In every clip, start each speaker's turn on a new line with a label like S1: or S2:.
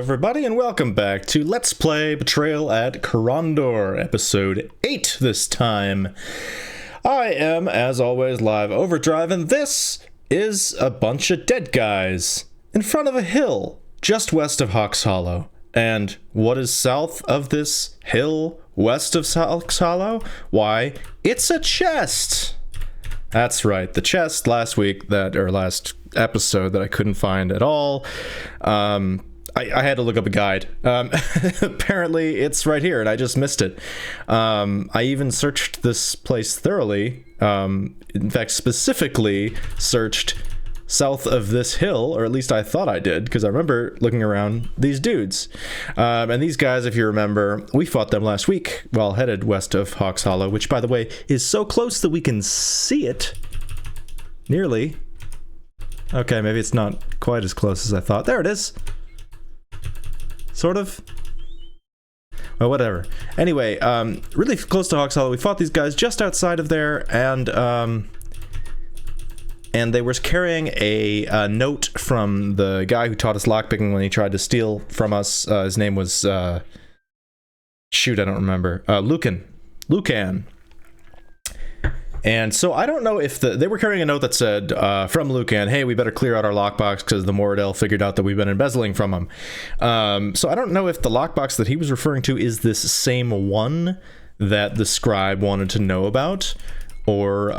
S1: everybody, and welcome back to Let's Play Betrayal at Krondor, episode 8 this time. I am, as always, live overdrive, and this is a bunch of dead guys in front of a hill just west of Hawks Hollow. And what is south of this hill west of Hawks Hollow? Why, it's a chest! That's right, the chest last episode that I couldn't find at all. I had to look up a guide. Apparently it's right here and I just missed it. I even searched this place thoroughly. In fact, specifically searched south of this hill, or at least I thought I did, because I remember looking around these dudes. And these guys, if you remember, we fought them last week while headed west of Hawks Hollow, which, by the way, is so close that we can see it. Nearly. Okay, maybe it's not quite as close as I thought. There it is. Sort of. Well, whatever. Anyway, really close to Hawks Hollow. We fought these guys just outside of there, and they were carrying a note from the guy who taught us lockpicking when he tried to steal from us. His name was, shoot, I don't remember. Lucan. And so I don't know if they were carrying a note that said, from Lucan, hey, we better clear out our lockbox because the Moradel figured out that we've been embezzling from him. So I don't know if the lockbox that he was referring to is this same one that the scribe wanted to know about, or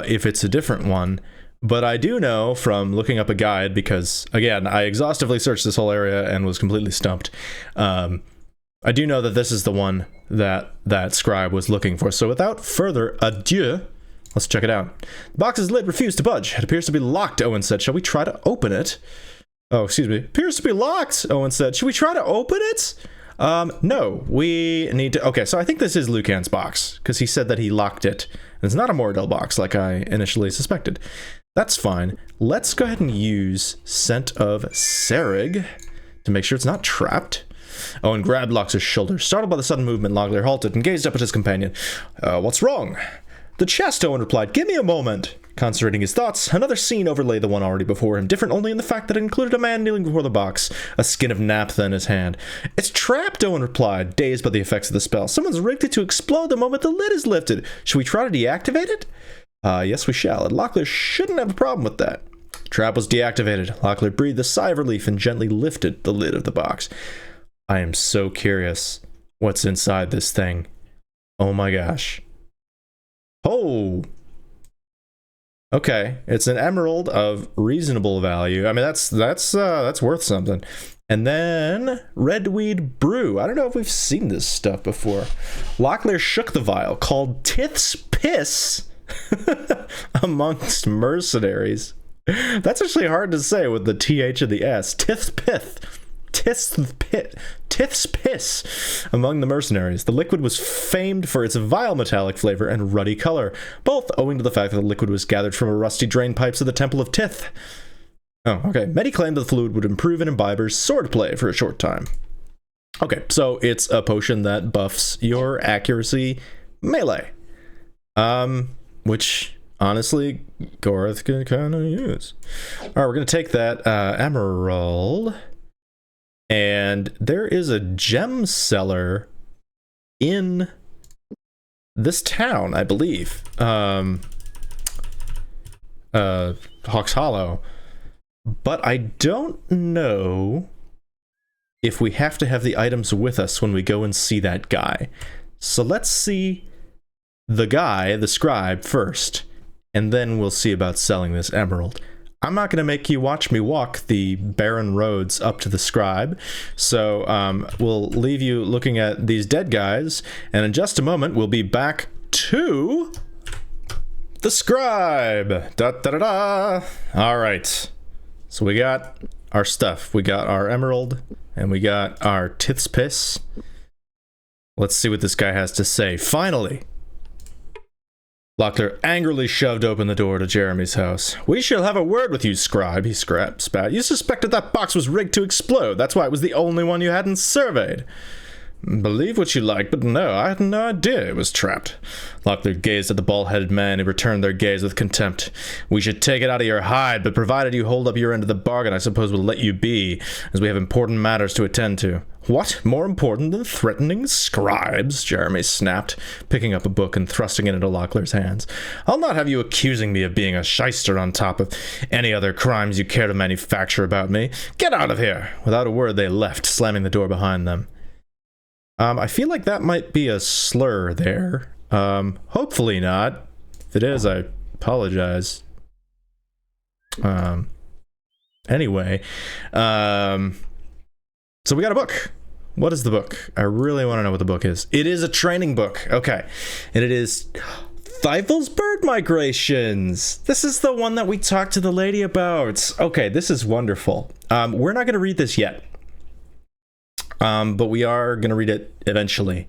S1: if it's a different one. But I do know from looking up a guide, because, again, I exhaustively searched this whole area and was completely stumped. I do know that this is the one that scribe was looking for. So without further ado, let's check it out. The box's lid refused to budge. It appears to be locked, Owen said. Shall we try to open it? Oh, excuse me. Appears to be locked, Owen said. Should we try to open it? No. We need to... Okay, so I think this is Lucan's box, because he said that he locked it. And it's not a Moradel box, like I initially suspected. That's fine. Let's go ahead and use Scent of Serig to make sure it's not trapped. Owen grabbed Lox's shoulder. Startled by the sudden movement, Logler halted and gazed up at his companion. What's wrong? The chest, Owen replied. Give me a moment. Concentrating his thoughts, another scene overlaid the one already before him, different only in the fact that it included a man kneeling before the box, a skin of naphtha in his hand. It's trapped, Owen replied, dazed by the effects of the spell. Someone's rigged it to explode the moment the lid is lifted. Should we try to deactivate it? Yes, we shall, and Locklear shouldn't have a problem with that. The trap was deactivated. Locklear breathed a sigh of relief and gently lifted the lid of the box. I am so curious what's inside this thing. Oh my gosh. Oh! Okay, it's an emerald of reasonable value. I mean, that's worth something. And then Redweed Brew. I don't know if we've seen this stuff before. Locklear shook the vial, called Tith's Piss, amongst mercenaries. That's actually hard to say with the TH and the S. Tith's Piss among the mercenaries. The liquid was famed for its vile metallic flavor and ruddy color, both owing to the fact that the liquid was gathered from rusty drain pipes of the Temple of Tith. Oh, okay. Many claimed that the fluid would improve an imbiber's swordplay for a short time. Okay, so it's a potion that buffs your accuracy melee. Which, honestly, Gorath can kind of use. Alright, we're going to take that emerald. And there is a gem seller in this town, I believe. Hawks Hollow. But I don't know if we have to have the items with us when we go and see that guy. So let's see the guy, the scribe, first, and then we'll see about selling this emerald. I'm not going to make you watch me walk the barren roads up to the scribe, so we'll leave you looking at these dead guys, and in just a moment we'll be back to the scribe. Da-da-da-da! Alright, so we got our stuff. We got our emerald, and we got our Tith's Piss. Let's see what this guy has to say. Finally! Locklear angrily shoved open the door to Jeremy's house. We shall have a word with you, scribe, he spat. You suspected that box was rigged to explode. That's why it was the only one you hadn't surveyed. Believe what you like, but no, I had no idea it was trapped. Locklear gazed at the bald-headed man, who returned their gaze with contempt. We should take it out of your hide, but provided you hold up your end of the bargain, I suppose we'll let you be, as we have important matters to attend to. What? More important than threatening scribes? Jeremy snapped, picking up a book and thrusting it into Locklear's hands. I'll not have you accusing me of being a shyster on top of any other crimes you care to manufacture about me. Get out of here! Without a word, they left, slamming the door behind them. I feel like that might be a slur there. Hopefully not. If it is, I apologize. Anyway, so we got a book. What is the book? I really want to know what the book is. It is a training book. Okay. And it is Thifel's Bird Migrations. This is the one that we talked to the lady about. Okay, this is wonderful. We're not going to read this yet. But we are going to read it eventually.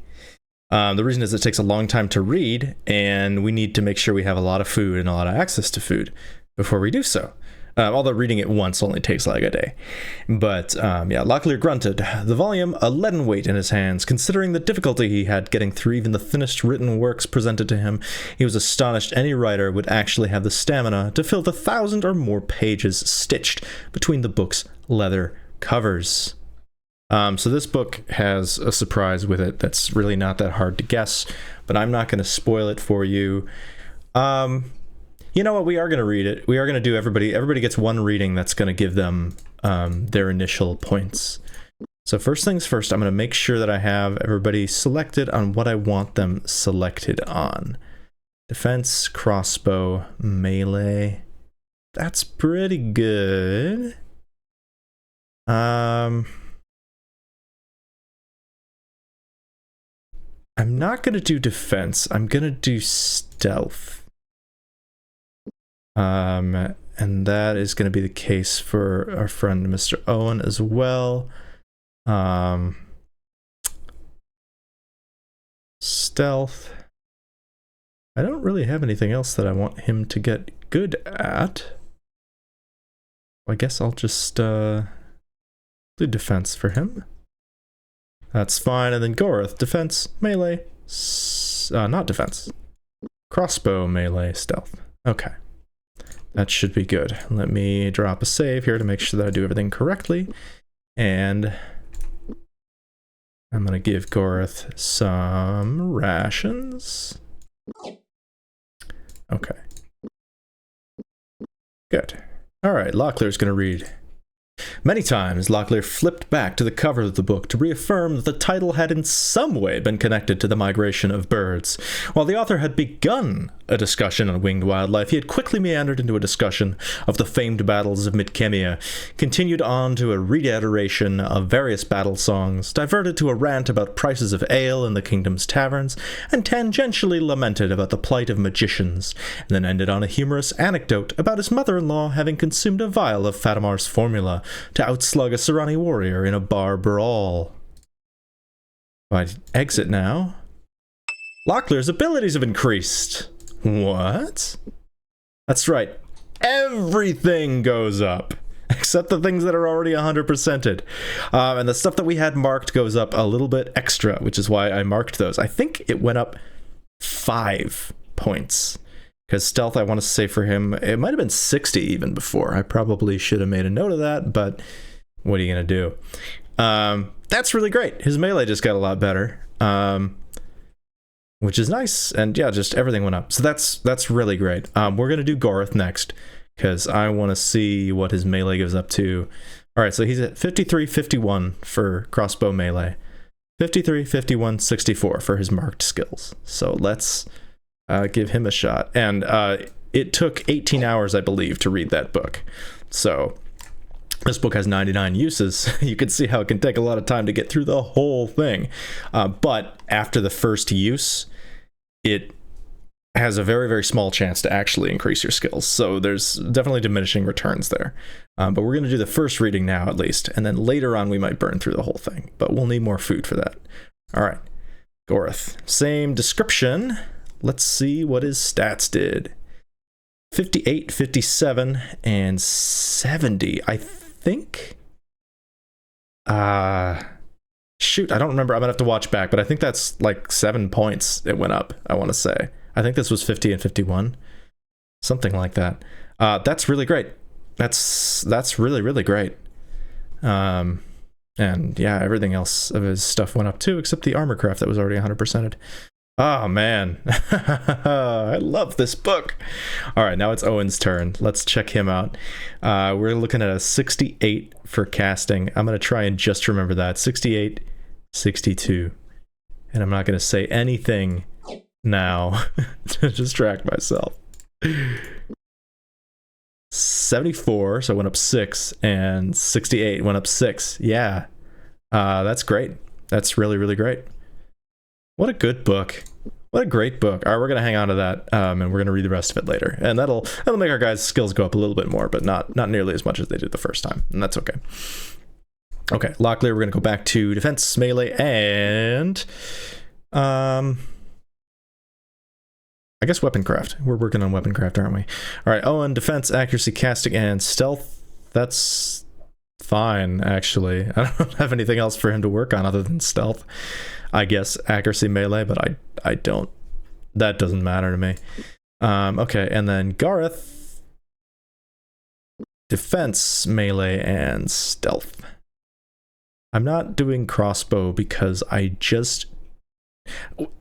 S1: The reason is it takes a long time to read, and we need to make sure we have a lot of food and a lot of access to food before we do so. Although reading it once only takes like a day. But, yeah, Locklear grunted, the volume a leaden weight in his hands. Considering the difficulty he had getting through even the thinnest written works presented to him, he was astonished any writer would actually have the stamina to fill the 1,000 or more pages stitched between the book's leather covers. So this book has a surprise with it that's really not that hard to guess, but I'm not going to spoil it for you. You know what? We are going to read it. We are going to do everybody gets one reading that's going to give them their initial points. So first things first, I'm going to make sure that I have everybody selected on what I want them selected on. Defense, crossbow, melee. That's pretty good. I'm not going to do defense. I'm going to do stealth. And that is going to be the case for our friend Mr. Owen as well. Stealth. I don't really have anything else that I want him to get good at. I guess I'll just do defense for him. That's fine. And then Goreth, defense, melee, not defense. Crossbow, melee, stealth. Okay. That should be good. Let me drop a save here to make sure that I do everything correctly. And I'm going to give Goreth some rations. Okay. Good. All right, Locklear's going to read. Many times, Locklear flipped back to the cover of the book to reaffirm that the title had in some way been connected to the migration of birds. While the author had begun a discussion on winged wildlife, he had quickly meandered into a discussion of the famed battles of Midkemia, continued on to a reiteration of various battle songs, diverted to a rant about prices of ale in the kingdom's taverns, and tangentially lamented about the plight of magicians, and then ended on a humorous anecdote about his mother-in-law having consumed a vial of Fatimar's formula to outslug a Serani warrior in a bar brawl. I exit now. Locklear's abilities have increased. What? That's right. Everything goes up. Except the things that are already 100%ed. And the stuff that we had marked goes up a little bit extra, which is why I marked those. I think it went up 5 points. Because stealth, I want to say for him, it might have been 60 even before. I probably should have made a note of that, but what are you going to do? That's really great. His melee just got a lot better, which is nice. And yeah, just everything went up. So that's really great. We're going to do Goreth next, because I want to see what his melee goes up to. All right, so he's at 53, 51 for crossbow melee. 53, 51, 64 for his marked skills. So let's... give him a shot. And it took 18 hours, I believe, to read that book. So this book has 99 uses. You can see how it can take a lot of time to get through the whole thing. But after the first use, it has a very, very small chance to actually increase your skills. So there's definitely diminishing returns there. But we're going to do the first reading now, at least. And then later on, we might burn through the whole thing. But we'll need more food for that. All right. Goreth. Same description. Let's see what his stats did. 58, 57, and 70. I think... Shoot, I don't remember. I'm gonna have to watch back, but I think that's like 7 points it went up, I want to say. I think this was 50 and 51. Something like that. That's really great. That's really, really great. And yeah, everything else of his stuff went up too, except the armor craft that was already 100%ed. Oh man, I love this book. All right, now it's Owen's turn. Let's check him out. We're looking at a 68 for casting. I'm going to try and just remember that. 68, 62. And I'm not going to say anything now to distract myself. 74, so it went up 6, and 68 went up 6. Yeah, that's great. That's really, really great. What a good book. What a great book. All right, we're going to hang on to that, and we're going to read the rest of it later. And that'll make our guys' skills go up a little bit more, but not nearly as much as they did the first time. And that's okay. Okay, Locklear, we're going to go back to defense, melee, and I guess weaponcraft. We're working on weaponcraft, aren't we? All right, Owen, defense, accuracy, casting, and stealth. That's fine, actually. I don't have anything else for him to work on other than stealth. I guess accuracy, melee, but I don't. That doesn't matter to me. Okay, and then Gareth, defense, melee, and stealth. I'm not doing crossbow because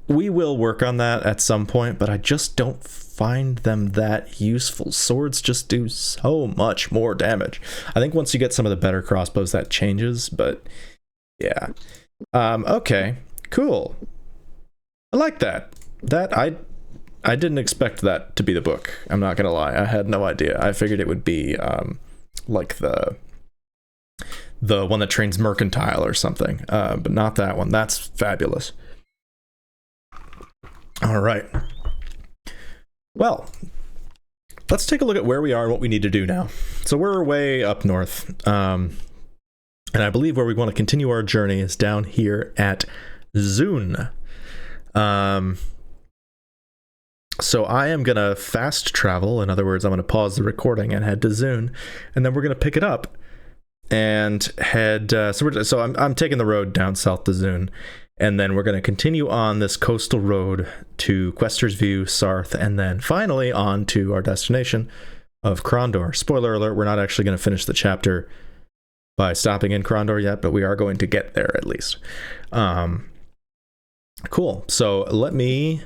S1: we will work on that at some point, but I just don't find them that useful. Swords just do so much more damage. I think once you get some of the better crossbows, that changes, but yeah. Okay, cool. I like that. I didn't expect that to be the book. I'm not gonna lie. I had no idea. I figured it would be like the one that trains mercantile or something, but not that one. That's fabulous. All right. Well, let's take a look at where we are and what we need to do now. So we're way up north, and I believe where we want to continue our journey is down here at Zune. So I am gonna fast travel. In other words, I'm gonna pause the recording and head to Zune, and then we're gonna pick it up and head. So I'm taking the road down south to Zune. And then we're going to continue on this coastal road to Quester's View, Sarth, and then finally on to our destination of Krondor. Spoiler alert, we're not actually going to finish the chapter by stopping in Krondor yet, but we are going to get there at least. Cool. So let me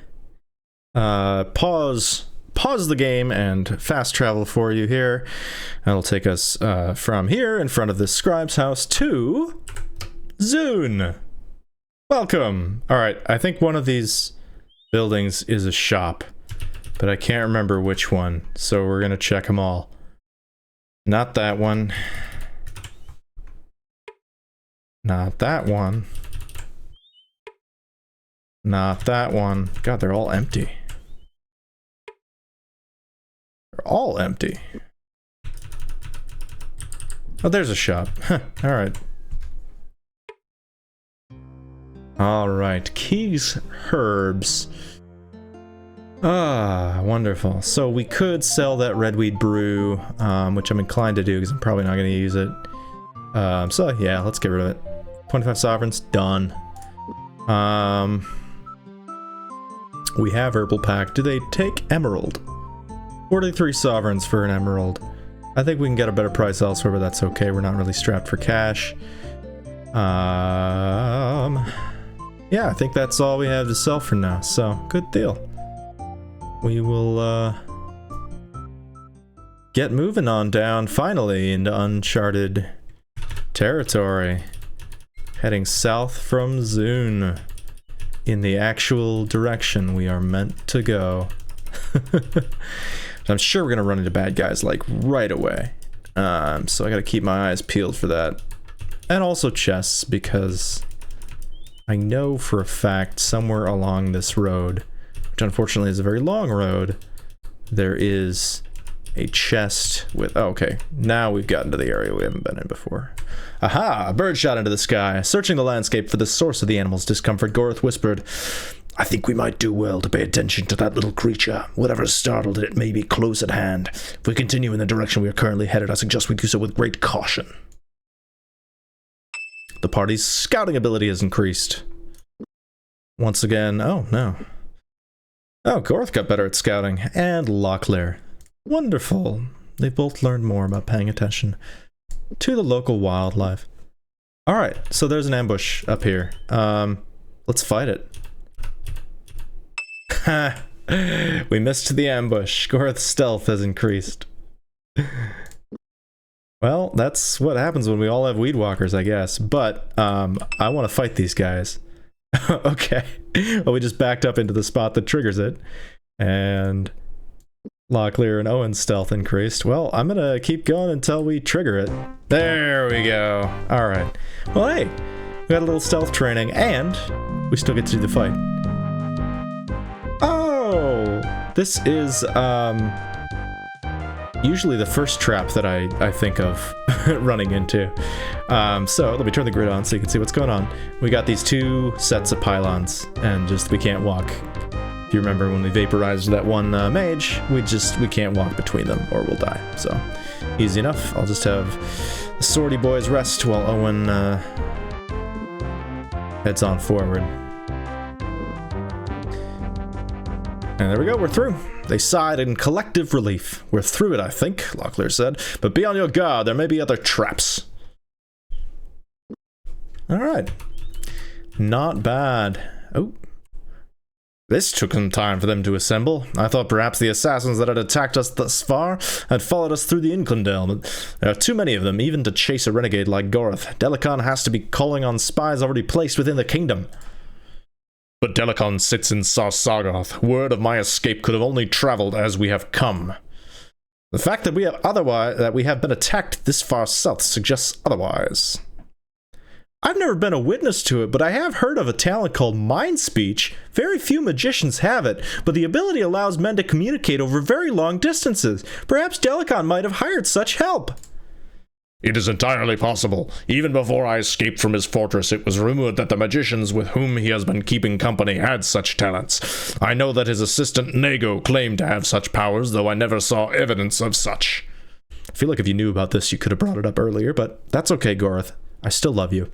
S1: pause the game and fast travel for you here. That'll take us from here in front of this scribe's house to Zune. Welcome. All right, I think one of these buildings is a shop, but I can't remember which one, so we're gonna check them all. Not that one. Not that one. Not that one. God, they're all empty. They're all empty. Oh, there's a shop. Huh, all right. All right, Keys Herbs. Ah, wonderful. So we could sell that redweed brew, which I'm inclined to do because I'm probably not going to use it. So yeah, let's get rid of it. 25 sovereigns, done. We have herbal pack. Do they take emerald? 43 sovereigns for an emerald. I think we can get a better price elsewhere, but that's okay. We're not really strapped for cash. Yeah, I think that's all we have to sell for now, so good deal. We will get moving on down finally into uncharted territory, heading south from Zune in the actual direction we are meant to go. I'm sure we're gonna run into bad guys like right away, so I gotta keep my eyes peeled for that, and also chests, because I know for a fact somewhere along this road, which unfortunately is a very long road, there is a chest with... Oh, okay, now we've gotten to the area we haven't been in before. Aha! A bird shot into the sky. Searching the landscape for the source of the animal's discomfort, Gorth whispered, "I think we might do well to pay attention to that little creature. Whatever startled it, it may be close at hand. If we continue in the direction we are currently headed, I suggest we do so with great caution." The party's scouting ability has increased. Once again, oh no. Oh, Gorth got better at scouting, and Locklear. Wonderful. They both learned more about paying attention to the local wildlife. Alright, so there's an ambush up here. Let's fight it. Ha! We missed the ambush. Gorth's stealth has increased. Well, that's what happens when we all have weed walkers, I guess. But, I want to fight these guys. Okay. Well, we just backed up into the spot that triggers it. And Locklear and Owen's stealth increased. Well, I'm gonna keep going until we trigger it. There we go. Alright. Well, hey, we got a little stealth training, and we still get to do the fight. Oh! This is, usually the first trap that I think of running into. So let me turn the grid on so you can see what's going on. We got these two sets of pylons, and just we can't walk. If you remember when we vaporized that one mage, we can't walk between them or we'll die. So easy enough. I'll just have the swordy boys rest while Owen heads on forward. And there we go, we're through. They sighed in collective relief. We're through it, I think, Locklear said. But be on your guard, there may be other traps. Alright. Not bad. Oh. This took some time for them to assemble. I thought perhaps the assassins that had attacked us thus far had followed us through the Inclindale, but there are too many of them, even to chase a renegade like Gorth. Delicon has to be calling on spies already placed within the kingdom. But Delicon sits in Sarsagoth. Word of my escape could have only traveled as we have come. The fact that we have been attacked this far south suggests otherwise. I've never been a witness to it, but I have heard of a talent called mind speech. Very few magicians have it, but the ability allows men to communicate over very long distances. Perhaps Delicon might have hired such help.
S2: It is entirely possible. Even before I escaped from his fortress, it was rumored that the magicians with whom he has been keeping company had such talents. I know that his assistant Nago claimed to have such powers, though I never saw evidence of such.
S1: I feel like if you knew about this, you could have brought it up earlier, but that's okay, Gorth. I still love you.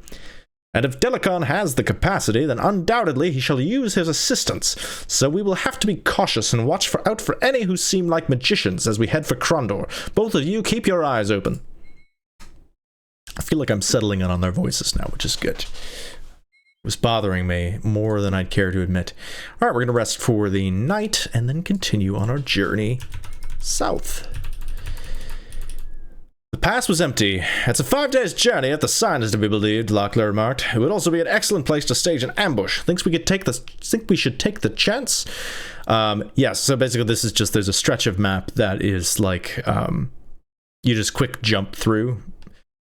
S1: And if Delicon has the capacity, then undoubtedly he shall use his assistance. So we will have to be cautious and watch out for any who seem like magicians as we head for Krondor. Both of you, keep your eyes open. I feel like I'm settling in on their voices now, which is good. It was bothering me more than I'd care to admit. Alright, we're going to rest for the night and then continue on our journey south. The pass was empty. It's a 5 days journey if the sign is to be believed, Locklear remarked. It would also be an excellent place to stage an ambush. Think we should take the chance? Yes, so basically this is just, there's a stretch of map that is like, you just quick jump through.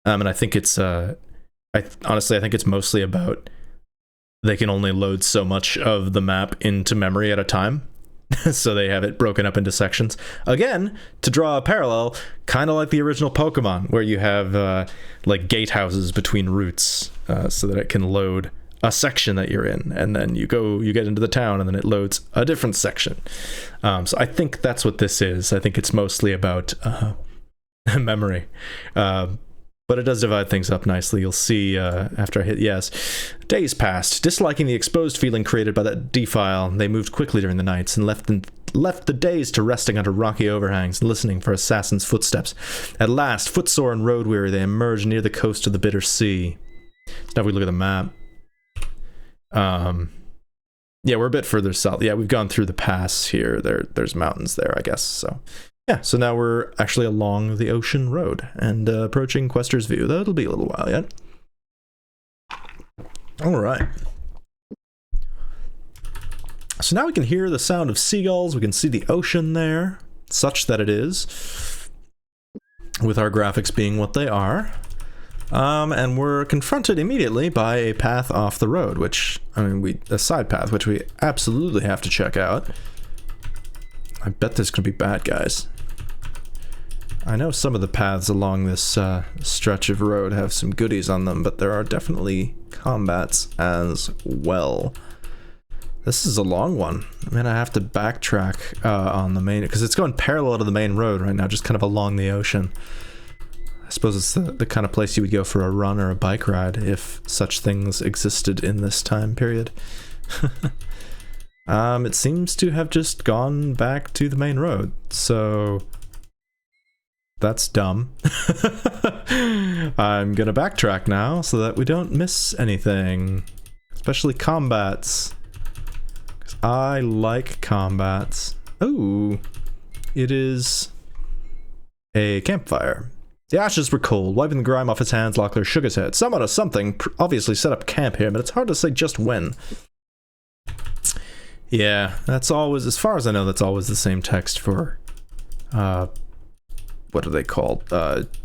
S1: And I think it's, honestly, I think it's mostly about they can only load so much of the map into memory at a time. So they have it broken up into sections. Again, to draw a parallel, kind of like the original Pokemon, where you have like gatehouses between routes, so that it can load a section that you're in, and then you get into the town, and then it loads a different section. So I think that's what this is. I think it's mostly about memory. But it does divide things up nicely. You'll see after I hit yes. Days passed. Disliking the exposed feeling created by that defile, they moved quickly during the nights and left the days to resting under rocky overhangs and listening for assassins' footsteps. At last, footsore and road-weary, they emerged near the coast of the Bitter Sea. So now if we look at the map. Yeah, we're a bit further south. Yeah, we've gone through the pass here. There's mountains there, I guess, so... Yeah, so now we're actually along the ocean road and approaching Quester's View. That'll be a little while yet. Alright. So now we can hear the sound of seagulls, we can see the ocean there, such that it is, with our graphics being what they are. And we're confronted immediately by a path off the road, which, I mean, a side path, which we absolutely have to check out. I bet there's gonna be bad guys. I know some of the paths along this stretch of road have some goodies on them, but there are definitely combats as well. This is a long one. I mean, I have to backtrack on the main, because it's going parallel to the main road right now, just kind of along the ocean. suppose it's the kind of place you would go for a run or a bike ride if such things existed in this time period. It seems to have just gone back to the main road, so that's dumb. I'm gonna backtrack now so that we don't miss anything, especially combats, 'cause I like combats. Oh, it is a campfire. The ashes were cold. Wiping the grime off his hands, Locklear shook his head. Someone or something obviously set up camp here, but it's hard to say just when. Yeah, that's always, as far as I know, that's always the same text for, what are they called?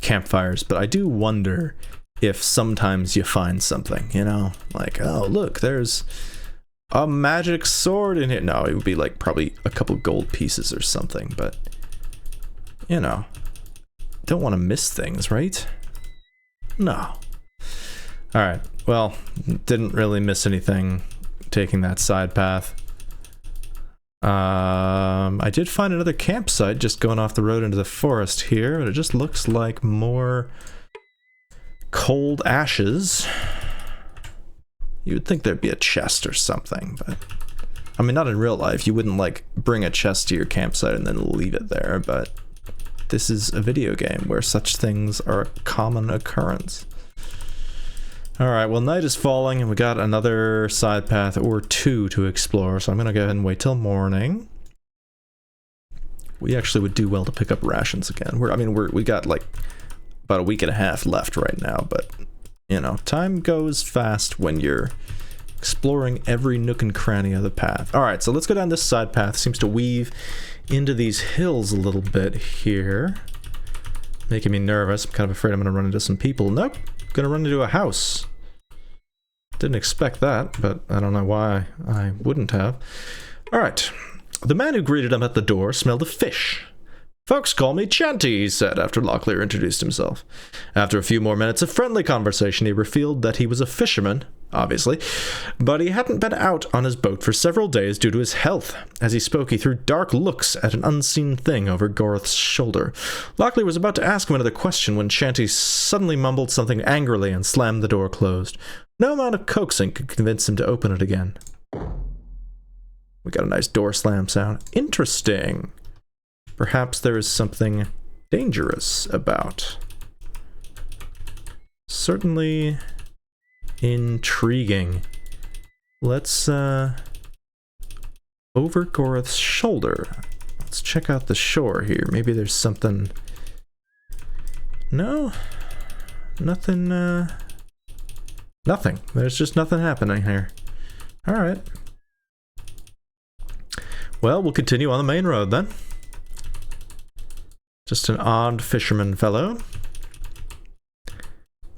S1: Campfires. But I do wonder if sometimes you find something, you know? Like, oh, look, there's a magic sword in here. No, it would be like probably a couple gold pieces or something, but, you know, don't want to miss things, right? No. Alright, well, didn't really miss anything taking that side path. I did find another campsite just going off the road into the forest here, but it just looks like more cold ashes. You would think there'd be a chest or something, but I mean, not in real life. You wouldn't like bring a chest to your campsite and then leave it there, but this is a video game where such things are a common occurrence. Alright, well, night is falling and we got another side path or two to explore, so I'm gonna go ahead and wait till morning. We actually would do well to pick up rations again. We got like about a week and a half left right now, but you know, time goes fast when you're exploring every nook and cranny of the path. Alright, so let's go down this side path. Seems to weave into these hills a little bit here. Making me nervous. I'm kind of afraid I'm gonna run into some people. Nope. Gonna run into a house. Didn't expect that, but I don't know why I wouldn't have. Alright. The man who greeted him at the door smelled of fish. Folks call me Chanty, he said after Locklear introduced himself. After a few more minutes of friendly conversation, he revealed that he was a fisherman, obviously, but he hadn't been out on his boat for several days due to his health. As he spoke, he threw dark looks at an unseen thing over Gorth's shoulder. Locklear was about to ask him another question when Chanty suddenly mumbled something angrily and slammed the door closed. No amount of coaxing could convince him to open it again. We got a nice door slam sound. Interesting. Perhaps there is something dangerous about. Certainly intriguing. Let's, over Gorth's shoulder. Let's check out the shore here. Maybe there's something... No? Nothing, nothing. There's just nothing happening here. Alright. Well, we'll continue on the main road then. Just an odd fisherman fellow.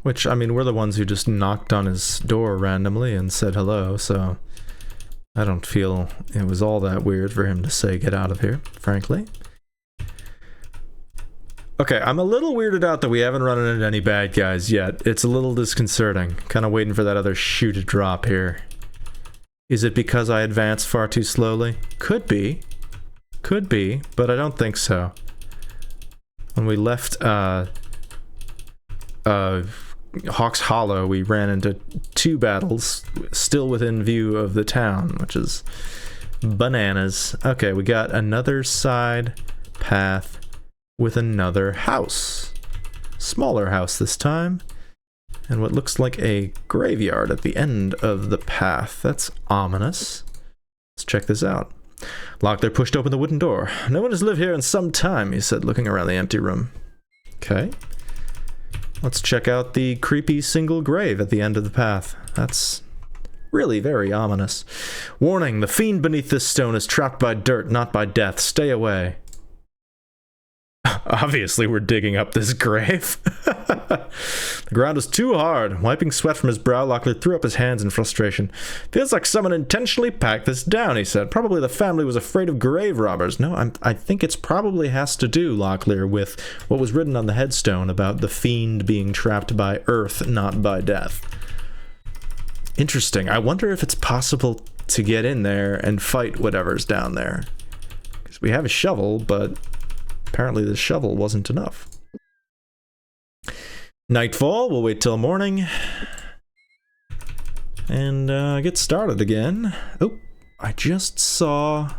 S1: Which, I mean, we're the ones who just knocked on his door randomly and said hello, so I don't feel it was all that weird for him to say get out of here, frankly. Okay, I'm a little weirded out that we haven't run into any bad guys yet. It's a little disconcerting. Kind of waiting for that other shoe to drop here. Is it because I advanced far too slowly? Could be. Could be, but I don't think so. When we left, Hawk's Hollow, we ran into two battles, still within view of the town, which is bananas. Okay, we got another side path with another house. Smaller house this time. And what looks like a graveyard at the end of the path. That's ominous. Let's check this out. Locklear pushed open the wooden door. No one has lived here in some time, he said, looking around the empty room. Okay. Let's check out the creepy single grave at the end of the path. That's really very ominous. Warning, the fiend beneath this stone is trapped by dirt, not by death. Stay away. Obviously, we're digging up this grave. The ground is too hard. Wiping sweat from his brow, Locklear threw up his hands in frustration. Feels like someone intentionally packed this down, he said. Probably the family was afraid of grave robbers. No, I think it's probably has to do, Locklear, with what was written on the headstone about the fiend being trapped by earth, not by death. Interesting. I wonder if it's possible to get in there and fight whatever's down there. Because we have a shovel, but apparently the shovel wasn't enough. Nightfall, we'll wait till morning. And get started again. Oh, I just saw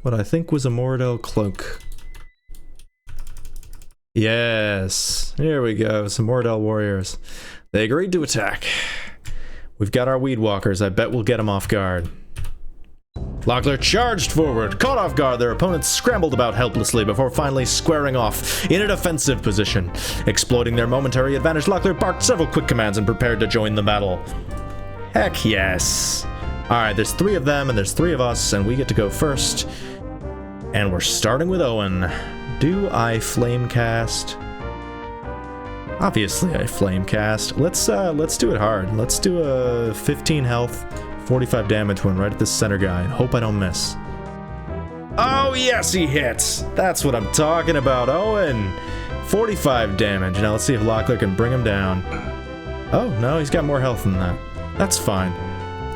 S1: what I think was a Moradel cloak. Yes, here we go, some Moradel warriors. They agreed to attack. We've got our weed walkers, I bet we'll get them off guard. Locklear charged forward, caught off guard. Their opponents scrambled about helplessly before finally squaring off in a defensive position. Exploiting their momentary advantage, Locklear barked several quick commands and prepared to join the battle. Heck yes. Alright, there's 3 of them and there's 3 of us, and we get to go first. And we're starting with Owen. Do I flame cast? Obviously I flame cast. Let's do it hard. Let's do a 15 health, 45 damage one right at the center guy and hope I don't miss. Oh yes, he hits! That's what I'm talking about, Owen! 45 damage. Now let's see if Locklear can bring him down. Oh, no, he's got more health than that. That's fine.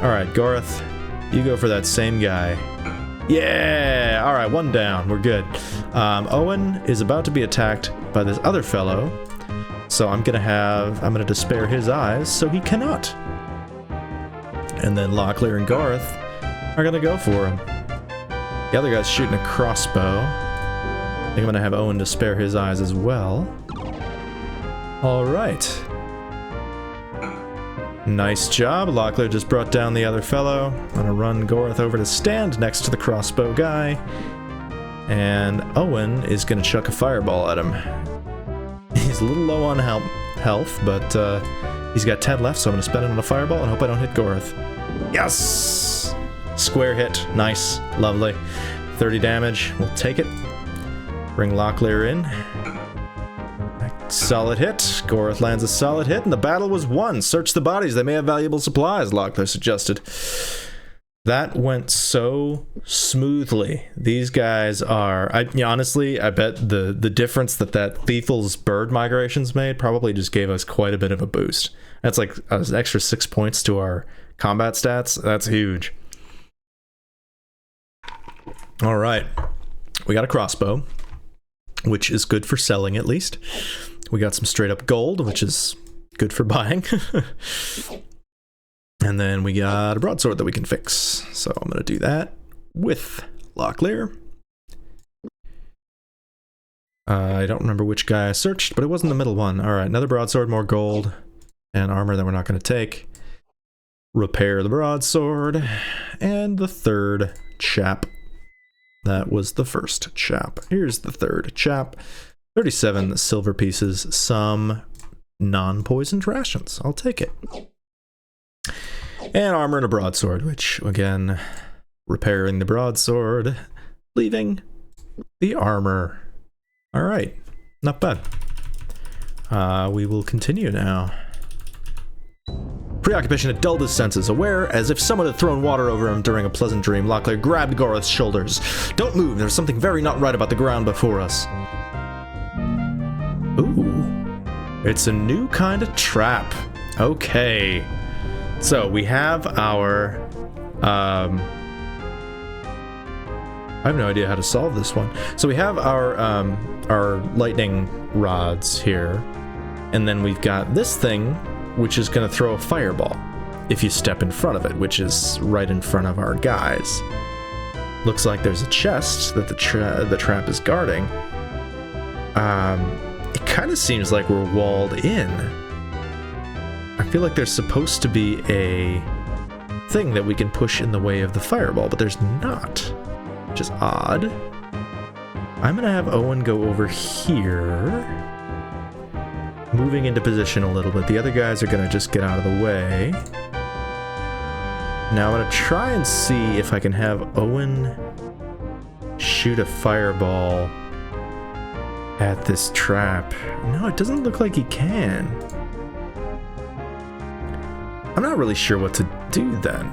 S1: Alright, Goreth, you go for that same guy. Yeah! Alright, 1 down. We're good. Owen is about to be attacked by this other fellow, so I'm gonna despair his eyes so he cannot. And then Locklear and Goreth are gonna go for him. The other guy's shooting a crossbow. I think I'm gonna have Owen despair his eyes as well. Alright. Nice job. Locklear just brought down the other fellow. I'm gonna run Goreth over to stand next to the crossbow guy. And Owen is gonna chuck a fireball at him. He's a little low on health, but he's got 10 left, so I'm gonna spend it on a fireball and hope I don't hit Goreth. Yes! Square hit. Nice. Lovely. 30 damage. We'll take it. Bring Locklear in. Solid hit. Goreth lands a solid hit, and the battle was won. Search the bodies. They may have valuable supplies, Locklear suggested. That went so smoothly. These guys are... honestly, I bet the difference that Thieful's bird migrations made probably just gave us quite a bit of a boost. That's like an extra 6 points to our combat stats. That's huge. Alright. We got a crossbow, which is good for selling at least. We got some straight up gold, which is good for buying. And then we got a broadsword that we can fix. So I'm going to do that with Locklear. I don't remember which guy I searched, but it wasn't the middle one. Alright, another broadsword, more gold, and armor that we're not going to take. Repair the broadsword. And the third chap. That was the first chap. Here's the third chap. 37 silver pieces, some non-poisoned rations. I'll take it. And armor and a broadsword, which, again, repairing the broadsword, leaving the armor. Alright, not bad. We will continue now. Preoccupation had dulled his senses. Aware, as if someone had thrown water over him during a pleasant dream, Locklear grabbed Goreth's shoulders. Don't move, there's something very not right about the ground before us. Ooh, it's a new kind of trap. Okay. So we have our, I have no idea how to solve this one. So we have our lightning rods here, and then we've got this thing, which is going to throw a fireball if you step in front of it, which is right in front of our guys. Looks like there's a chest that the trap is guarding. It kind of seems like we're walled in. I feel like there's supposed to be a thing that we can push in the way of the fireball, but there's not, which is odd. I'm gonna have Owen go over here, moving into position a little bit. The other guys are gonna just get out of the way. Now I'm gonna try and see if I can have Owen shoot a fireball at this trap. No, it doesn't look like he can. I'm not really sure what to do then.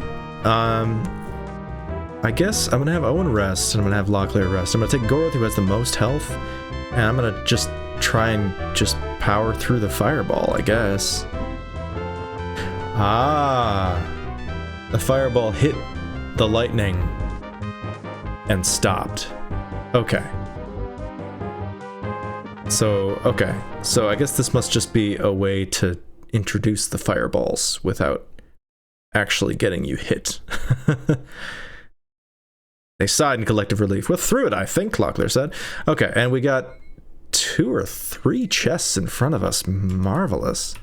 S1: I guess I'm gonna have Owen rest, and I'm gonna have Locklear rest. I'm gonna take Goreth, who has the most health, and I'm gonna just try and just power through the fireball, I guess. Ah, the fireball hit the lightning and stopped. Okay. So, okay. So I guess this must just be a way to introduce the fireballs without actually getting you hit. They sighed in collective relief. We're through it, I think, Locklear said. Okay, and we got 2 or 3 chests in front of us. Marvelous.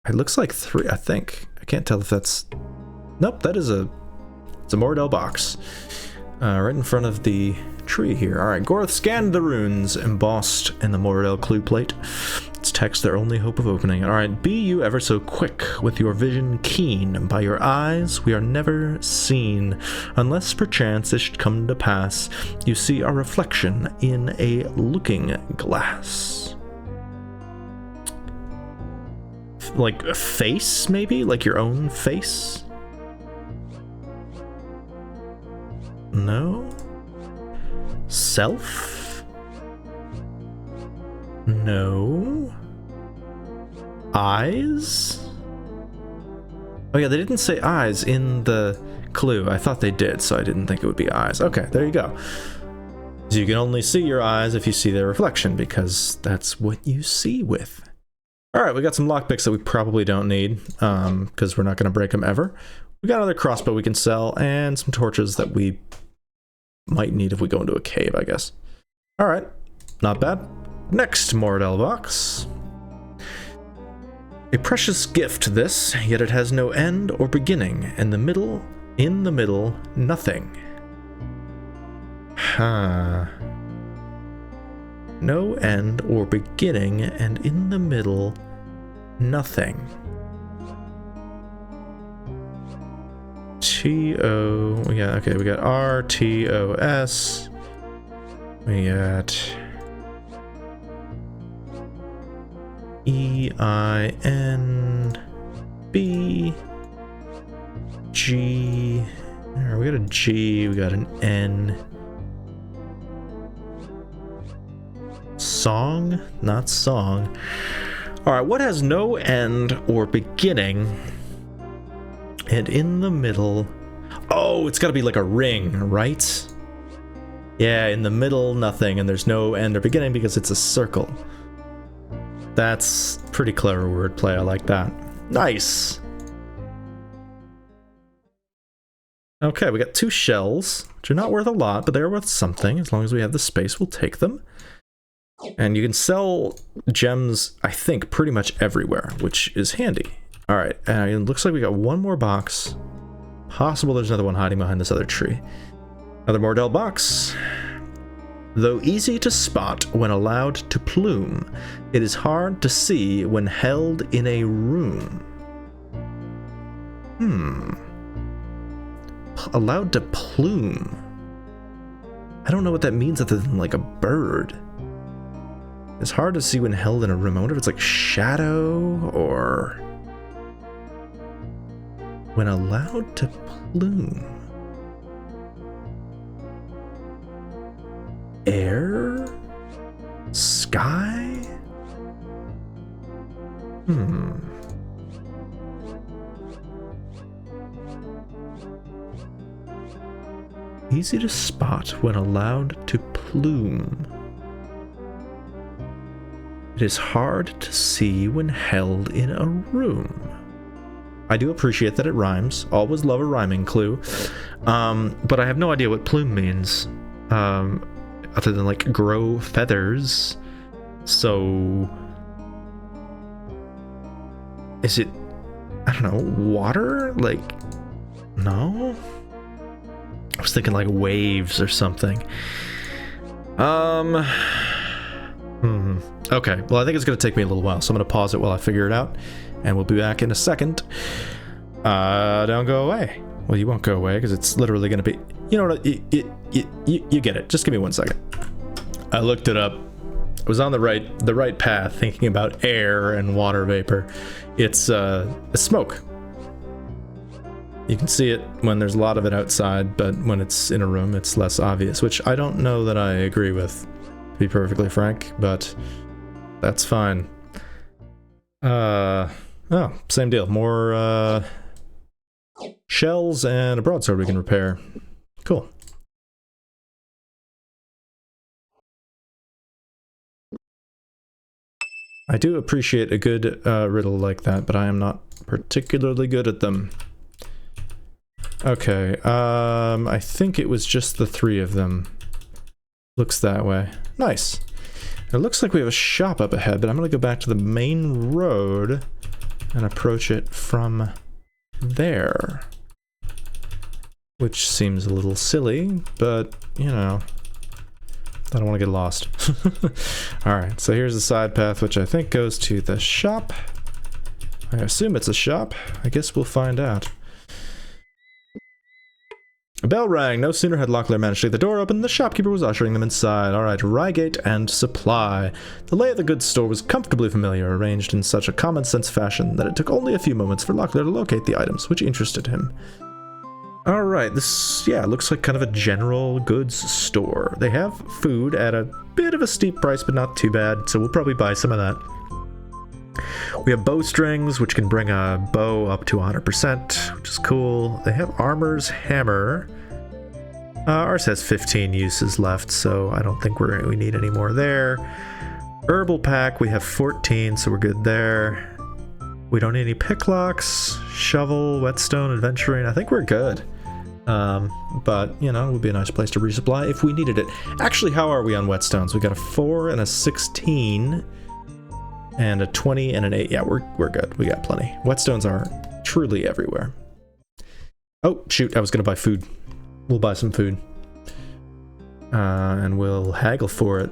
S1: It looks like 3, I think. I can't tell if that's... Nope, that is it's a Moradel box. Right in front of the tree here. Alright, Gorth scanned the runes embossed in the Moradel clue plate. Its text their only hope of opening. Alright, be you ever so quick, with your vision keen. By your eyes we are never seen, unless perchance it should come to pass you see our reflection in a looking glass. Like a face, maybe? Like your own face? No? Self? No? Eyes? Oh yeah, they didn't say eyes in the clue. I thought they did, so I didn't think it would be eyes. Okay, there you go. So you can only see your eyes if you see their reflection, because that's what you see with. Alright, we got some lockpicks that we probably don't need, because we're not going to break them ever. We got another crossbow we can sell, and some torches that we might need if we go into a cave, I guess. Alright, not bad. Next Moradel box. A precious gift this, yet it has no end or beginning. In the middle, nothing. No end or beginning, and in the middle, nothing. T-O... okay, we got R-T-O-S. We got... E-I-N-B... G... We got a G, we got an N... Song? Not song. Alright, what has no end or beginning, and in the middle... Oh, it's gotta be like a ring, right? Yeah, in the middle, nothing, and there's no end or beginning because it's a circle. That's pretty clever wordplay, I like that. Nice! Okay, we got 2 shells, which are not worth a lot, but they're worth something. As long as we have the space, we'll take them. And you can sell gems, I think, pretty much everywhere, which is handy. Alright, and it looks like we got 1 more box. Possible there's another one hiding behind this other tree. Another Moradel box. Though easy to spot when allowed to plume, it is hard to see when held in a room. Allowed to plume. I don't know what that means other than like a bird. It's hard to see when held in a room. I wonder if it's like shadow or... When allowed to plume. Air? Sky? Easy to spot when allowed to plume. It is hard to see when held in a room. I do appreciate that it rhymes. Always love a rhyming clue. But I have no idea what plume means. Other than like grow feathers. So... Is it... I don't know, water? Like... No? I was thinking like waves or something. Okay, well I think it's going to take me a little while, so I'm going to pause it while I figure it out, and we'll be back in a second. Don't go away. Well, you won't go away, because it's literally going to be... You know what, you get it. Just give me 1 second. I looked it up. I was on the right path, thinking about air and water vapor. It's smoke. You can see it when there's a lot of it outside, but when it's in a room, it's less obvious, which I don't know that I agree with, to be perfectly frank, but that's fine. Oh, same deal. More, shells and a broadsword we can repair. Cool. I do appreciate a good riddle like that, but I am not particularly good at them. Okay, I think it was just the 3 of them. Looks that way. Nice. It looks like we have a shop up ahead, but I'm gonna go back to the main road and approach it from there. Which seems a little silly, but, you know, I don't want to get lost. Alright, so here's the side path, which I think goes to the shop. I assume it's a shop. I guess we'll find out. A bell rang. No sooner had Locklear managed to get the door open, the shopkeeper was ushering them inside. Alright, Reigate and supply. The lay of the goods store was comfortably familiar, arranged in such a common-sense fashion that it took only a few moments for Locklear to locate the items which interested him. Alright, this, yeah, looks like kind of a general goods store. They have food at a bit of a steep price, but not too bad, so we'll probably buy some of that. We have bowstrings, which can bring a bow up to 100%, which is cool. They have armor's hammer. Ours has 15 uses left, so I don't think we need any more there. Herbal pack, we have 14, so we're good there. We don't need any picklocks, shovel, whetstone, adventuring. I think we're good. But, you know, it would be a nice place to resupply if we needed it. Actually, how are we on whetstones? We got a 4 and a 16. And a 20 and an 8. Yeah, we're good. We got plenty. Whetstones are truly everywhere. Oh, shoot. I was going to buy food. We'll buy some food. And we'll haggle for it.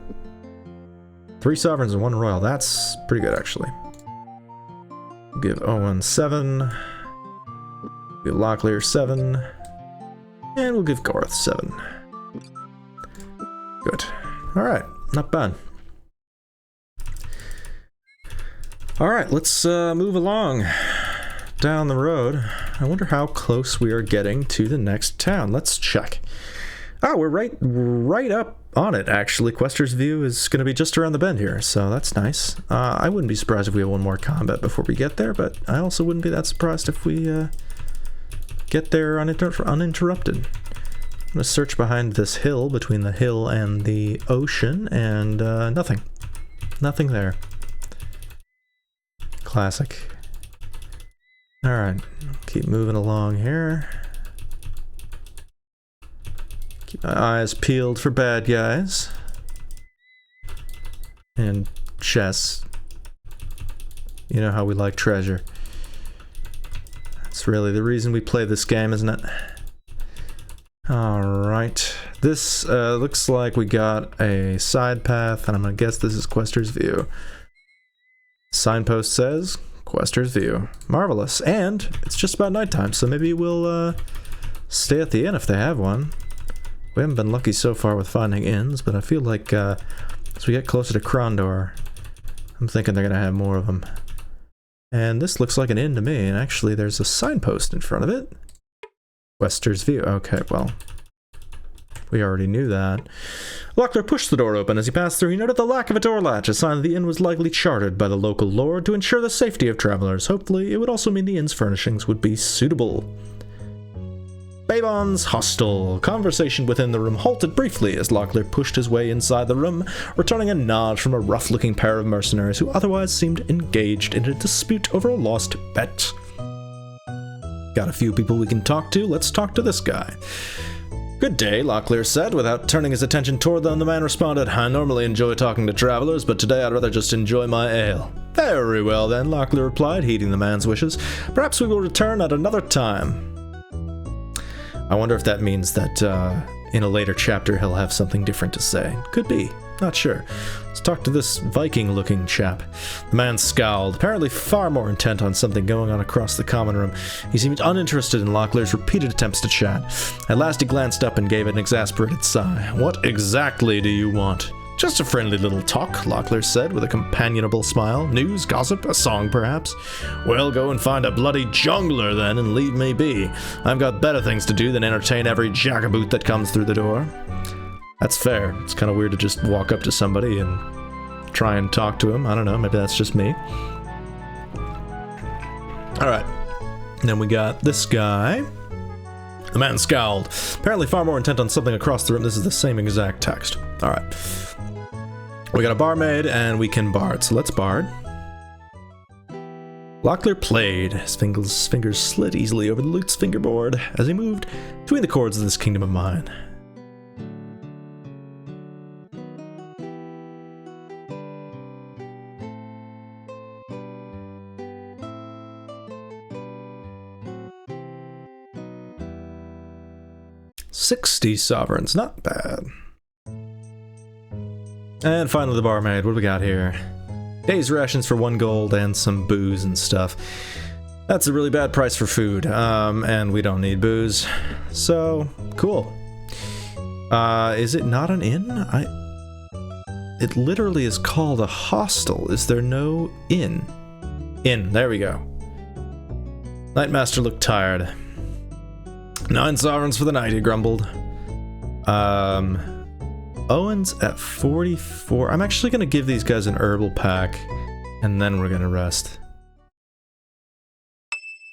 S1: 3 sovereigns and 1 royal. That's pretty good, actually. We'll give Owen 7. We'll give Locklear 7. And we'll give Gorth 7. Good. Alright. Not bad. Alright, let's move along down the road. I wonder how close we are getting to the next town. Let's check. Oh, we're right up on it, actually. Quester's View is going to be just around the bend here, so that's nice. I wouldn't be surprised if we have 1 more combat before we get there, but I also wouldn't be that surprised if we get there uninterrupted. I'm going to search behind this hill, between the hill and the ocean, and nothing. Nothing there. Classic. Alright, keep moving along here. Keep my eyes peeled for bad guys. And chests. You know how we like treasure. That's really the reason we play this game, isn't it? Alright. This looks like we got a side path, and I'm gonna guess this is Quester's View. Signpost says, Quester's View. Marvelous. And it's just about nighttime, so maybe we'll stay at the inn if they have one. We haven't been lucky so far with finding inns, but I feel like as we get closer to Krondor, I'm thinking they're going to have more of them. And this looks like an inn to me, and actually there's a signpost in front of it. Quester's View. Okay, well, we already knew that. Locklear pushed the door open. As he passed through, he noted the lack of a door latch, a sign that the inn was likely chartered by the local lord to ensure the safety of travelers. Hopefully, it would also mean the inn's furnishings would be suitable. Babon's hostel. Conversation within the room halted briefly as Locklear pushed his way inside the room, returning a nod from a rough-looking pair of mercenaries who otherwise seemed engaged in a dispute over a lost bet. Got a few people we can talk to. Let's talk to this guy. Good day, Locklear said, without turning his attention toward them. The man responded, I normally enjoy talking to travelers, but today I'd rather just enjoy my ale. Very well then, Locklear replied, heeding the man's wishes. Perhaps we will return at another time. I wonder if that means that in a later chapter he'll have something different to say. Could be. Not sure. Let's talk to this Viking-looking chap. The man scowled, apparently far more intent on something going on across the common room. He seemed uninterested in Locklear's repeated attempts to chat. At last he glanced up and gave an exasperated sigh. What exactly do you want? Just a friendly little talk, Locklear said with a companionable smile. News, gossip, a song perhaps? Well, go and find a bloody jungler then and leave me be. I've got better things to do than entertain every jackaboot that comes through the door. That's fair. It's kind of weird to just walk up to somebody and try and talk to him. I don't know, maybe that's just me. Alright. Then we got this guy. The man scowled, apparently far more intent on something across the room. This is the same exact text. Alright. We got a barmaid and we can bard, so let's bard. Locklear played. His fingers slid easily over the lute's fingerboard as he moved between the chords of this kingdom of mine. $60 sovereigns, not bad. And finally the barmaid, what do we got here? Day's rations for 1 gold and some booze and stuff. That's a really bad price for food, and we don't need booze. So, cool. Is it not an inn? It literally is called a hostel. Is there no inn? Inn, there we go. Nightmaster looked tired. 9 sovereigns for the night, he grumbled. Owen's at 44. I'm actually going to give these guys an herbal pack, and then we're going to rest.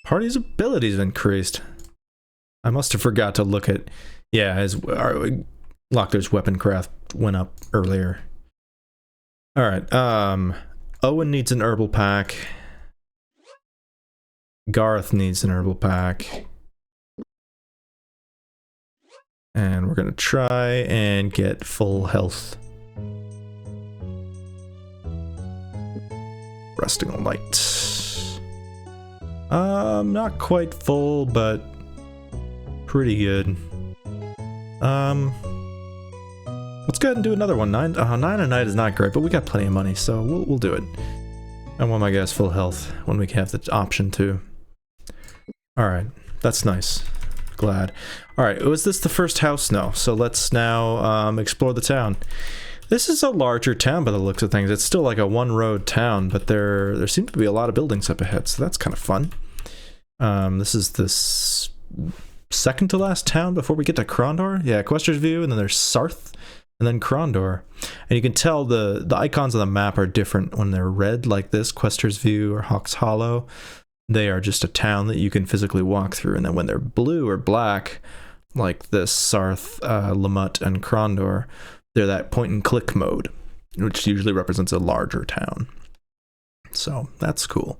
S1: Party's abilities have increased. I must have forgot to look at... Yeah, Locklear's weapon craft went up earlier. Alright, Owen needs an herbal pack. Garth needs an herbal pack. And we're gonna try and get full health. Resting all night. Not quite full, but pretty good. Let's go ahead and do another one. 9 a night is not great, but we got plenty of money, so we'll do it. I want my guys full health when we have the option to. Alright, that's nice. Glad. Alright, was this the first house? No. So let's now explore the town. This is a larger town by the looks of things. It's still like a one-road town, but there seem to be a lot of buildings up ahead, so that's kind of fun. This is the second to last town before we get to Krondor. Yeah, Quester's View, and then there's Sarth, and then Krondor. And you can tell the icons on the map are different when they're red like this, Quester's View or Hawk's Hollow. They are just a town that you can physically walk through, and then when they're blue or black, like this Sarth, Lamut, and Krondor, they're that point-and-click mode, which usually represents a larger town. So, that's cool.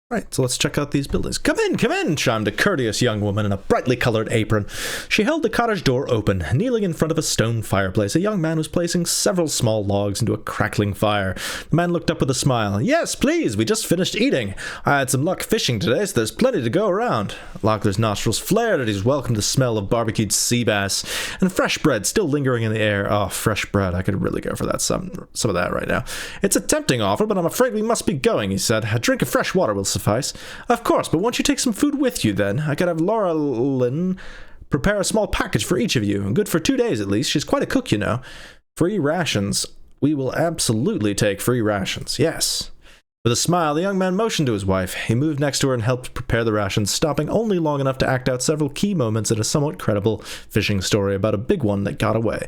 S1: Right, so let's check out these buildings. Come in, chimed a courteous young woman in a brightly colored apron. She held the cottage door open. Kneeling in front of a stone fireplace, a young man was placing several small logs into a crackling fire. The man looked up with a smile. Yes, please, we just finished eating. I had some luck fishing today, so there's plenty to go around. Locklear's nostrils flared at his welcome the smell of barbecued sea bass, and fresh bread still lingering in the air. Oh, fresh bread, I could really go for that, some of that right now. It's a tempting offer, but I'm afraid we must be going, he said. A drink of fresh water will suffice. Of course, but won't you take some food with you then? I could have Laura Lynn prepare a small package for each of you. Good for 2 days at least. She's quite a cook, you know. Free rations. We will absolutely take free rations. Yes. With a smile, the young man motioned to his wife. He moved next to her and helped prepare the rations, stopping only long enough to act out several key moments in a somewhat credible fishing story about a big one that got away.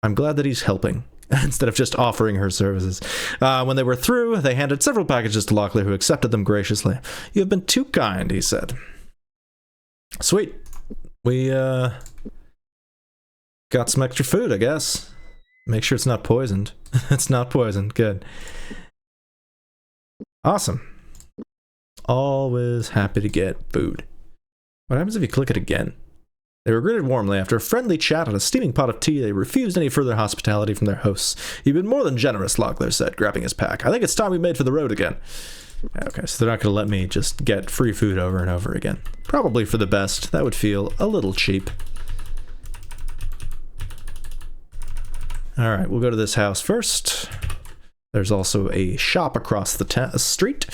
S1: I'm glad that he's helping, instead of just offering her services. When they were through, they handed several packages to Locklear, who accepted them graciously. You have been too kind, he said. Sweet. We, got some extra food, I guess. Make sure it's not poisoned. It's not poisoned. Good. Awesome. Always happy to get food. What happens if you click it again? They were greeted warmly. After a friendly chat and a steaming pot of tea, they refused any further hospitality from their hosts. You've been more than generous, Locklear said, grabbing his pack. I think it's time we made for the road again. Okay, so they're not going to let me just get free food over and over again. Probably for the best. That would feel a little cheap. Alright, we'll go to this house first. There's also a shop across the street.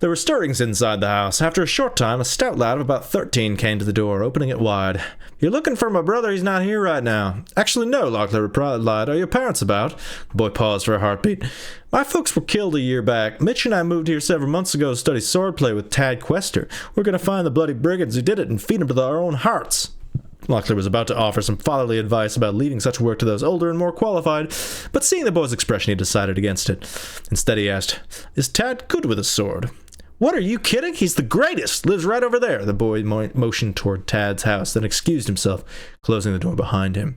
S1: There were stirrings inside the house. After a short time, a stout lad of about 13 came to the door, opening it wide. You're looking for my brother? He's not here right now. Actually, no, Locklear replied. Are your parents about? The boy paused for a heartbeat. My folks were killed a year back. Mitch and I moved here several months ago to study swordplay with Tad Quester. We're going to find the bloody brigands who did it and feed them to our own hearts. Locklear was about to offer some fatherly advice about leaving such work to those older and more qualified, but seeing the boy's expression, he decided against it. Instead, he asked, Is Tad good with a sword? What, are you kidding? He's the greatest! Lives right over there. The boy motioned toward Tad's house, then excused himself, closing the door behind him.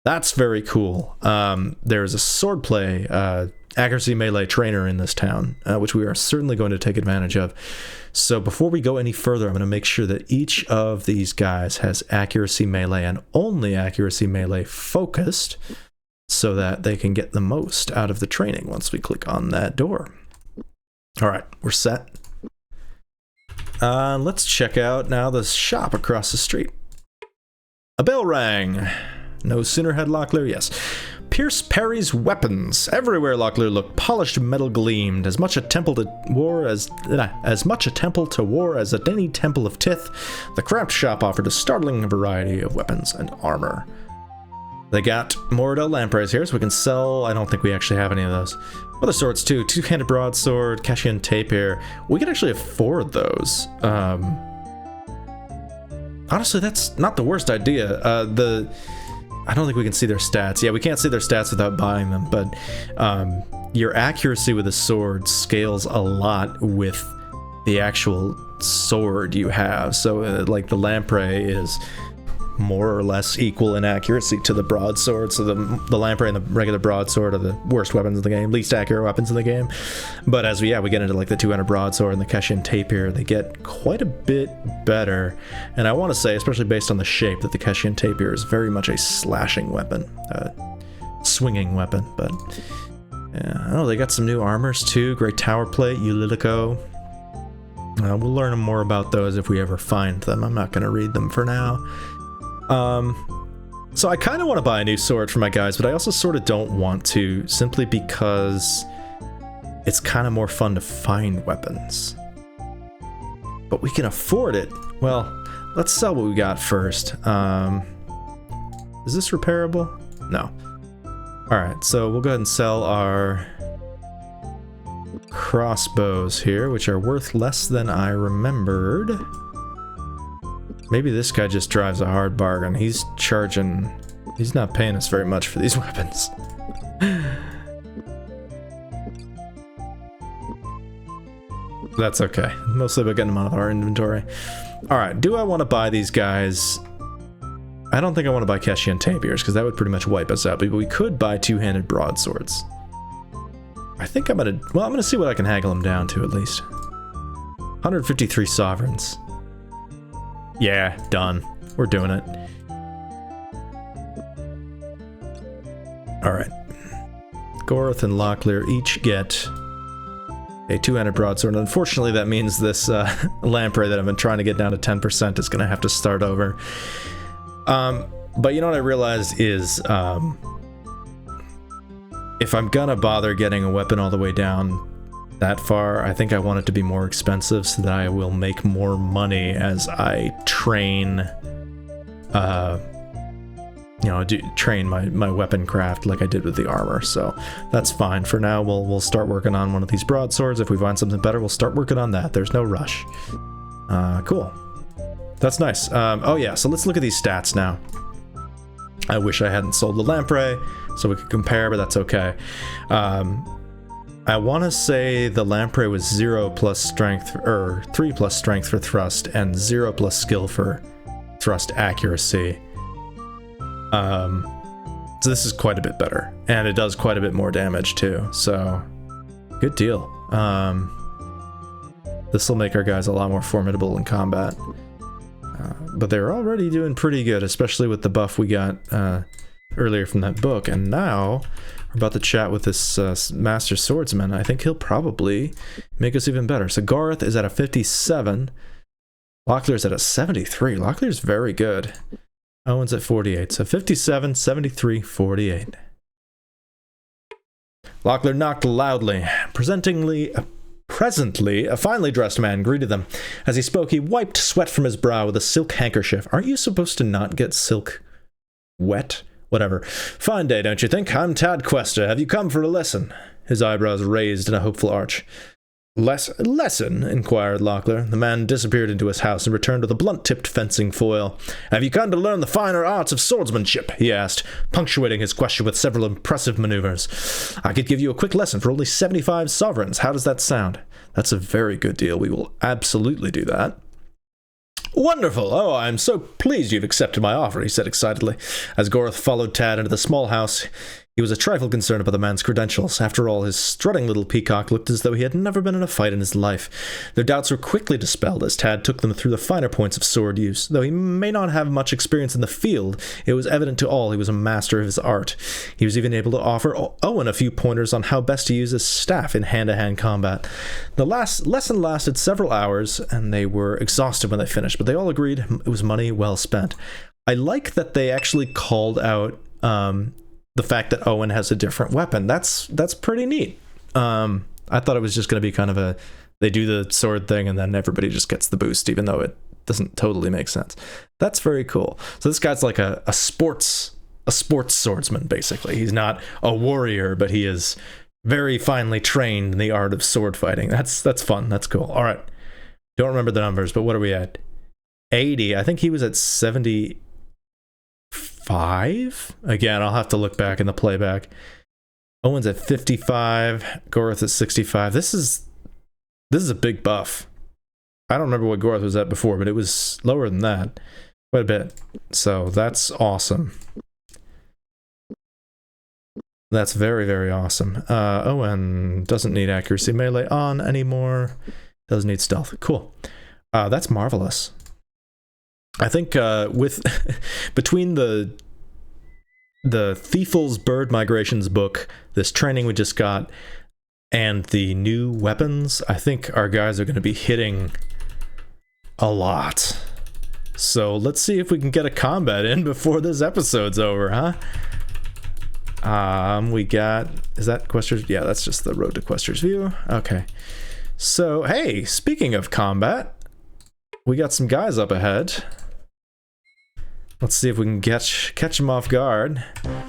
S1: That's very cool. There's a swordplay accuracy melee trainer in this town, which we are certainly going to take advantage of. So before we go any further, I'm going to make sure that each of these guys has accuracy melee and only accuracy melee focused, so that they can get the most out of the training once we click on that door. All right, we're set. Let's check out now the shop across the street. A bell rang. No sooner had Locklear, yes. Pierce Perry's weapons. Everywhere Locklear looked, polished metal gleamed, as much a temple to war as at any temple of Tith. The craft shop offered a startling variety of weapons and armor. They got Moradel lampreys here, so we can sell. I don't think we actually have any of those. Other swords too. Two-handed broadsword, Cashian tapir. We can actually afford those. Honestly, that's not the worst idea. I don't think we can see their stats. Yeah, we can't see their stats without buying them, but your accuracy with a sword scales a lot with the actual sword you have. So, like, the lamprey is more or less equal in accuracy to the broadsword. So the lamprey and the regular broadsword are the worst weapons in the game, least accurate weapons in the game. But as we get into like the 200 broadsword and the Cashian tapir, they get quite a bit better. And I want to say, especially based on the shape, that the Cashian tapir is very much a slashing weapon, swinging weapon. But oh, they got some new armors too. Great tower plate, Eulilico. We'll learn more about those if we ever find them. I'm not going to read them for now. So I kind of want to buy a new sword for my guys, but I also sort of don't want to, simply because it's kind of more fun to find weapons. But we can afford it. Well, let's sell what we got first. Is this repairable? No. Alright, so we'll go ahead and sell our crossbows here, which are worth less than I remembered. Maybe this guy just drives a hard bargain. He's not paying us very much for these weapons. That's okay. Mostly about getting them out of our inventory. Alright, do I want to buy these guys? I don't think I want to buy Cashian tapirs, because that would pretty much wipe us out, but we could buy two-handed broadswords. I think I'm gonna see what I can haggle them down to, at least. 153 sovereigns. Yeah, done. We're doing it. Alright. Goroth and Locklear each get a two-handed broadsword. Unfortunately, that means this lamprey that I've been trying to get down to 10% is going to have to start over. But you know what I realized is, if I'm gonna bother getting a weapon all the way down that far, I think I want it to be more expensive so that I will make more money as I train, train my weapon craft like I did with the armor. So that's fine. For now, we'll start working on one of these broadswords. If we find something better, we'll start working on that. There's no rush. Cool. That's nice. Oh yeah, so let's look at these stats now. I wish I hadn't sold the lamprey so we could compare, but that's okay. I want to say the lamprey was 0 plus strength, or 3 plus strength for thrust, and 0 plus skill for thrust accuracy. So this is quite a bit better, and it does quite a bit more damage too, so good deal. This will make our guys a lot more formidable in combat. But they're already doing pretty good, especially with the buff we got earlier from that book, and now we're about to chat with this master swordsman. I think he'll probably make us even better. So Goroth is at a 57. Locklear's at a 73. Locklear's very good. Owen's at 48. So 57, 73, 48. Locklear knocked loudly. Presently, a finely dressed man greeted them. As he spoke, he wiped sweat from his brow with a silk handkerchief. Aren't you supposed to not get silk wet? Whatever. Fine day, don't you think? I'm Tad Questa. Have you come for a lesson? His eyebrows raised in a hopeful arch. Lesson? Inquired Locklear. The man disappeared into his house and returned with a blunt-tipped fencing foil. Have you come to learn the finer arts of swordsmanship? He asked, punctuating his question with several impressive maneuvers. I could give you a quick lesson for only 75 sovereigns. How does that sound? That's a very good deal. We will absolutely do that. Wonderful! Oh, I'm so pleased you've accepted my offer, he said excitedly. As Goroth followed Tad into the small house, He was a trifle concerned about the man's credentials. After all, his strutting little peacock looked as though he had never been in a fight in his life. Their doubts were quickly dispelled as Tad took them through the finer points of sword use. Though he may not have much experience in the field, it was evident to all he was a master of his art. He was even able to offer Owen a few pointers on how best to use his staff in hand-to-hand combat. The last lesson lasted several hours, and they were exhausted when they finished, but they all agreed it was money well spent. I like that they actually called out the fact that Owen has a different weapon. That's pretty neat. I thought it was just going to be kind of they do the sword thing and then everybody just gets the boost, even though it doesn't totally make sense. That's very cool. So this guy's like a sports swordsman, basically. He's not a warrior, but he is very finely trained in the art of sword fighting. That's fun. That's cool. All right. Don't remember the numbers, but what are we at? 80. I think he was at 75. Again, I'll have to look back in the playback. Owen's at 55. Gorath at 65. This is a big buff. I don't remember what Gorath was at before, but it was lower than that. Quite a bit. So that's awesome. That's very, very awesome. Owen doesn't need accuracy melee on anymore. Doesn't need stealth. Cool. That's marvelous. I think with between the Thiefel's Bird Migrations book, this training we just got, and the new weapons, I think our guys are going to be hitting a lot. So let's see if we can get a combat in before this episode's over, huh? We got, is that Quester's? Yeah, that's just the road to Quester's View. Okay. So, hey, speaking of combat, we got some guys up ahead. Let's see if we can catch them off guard.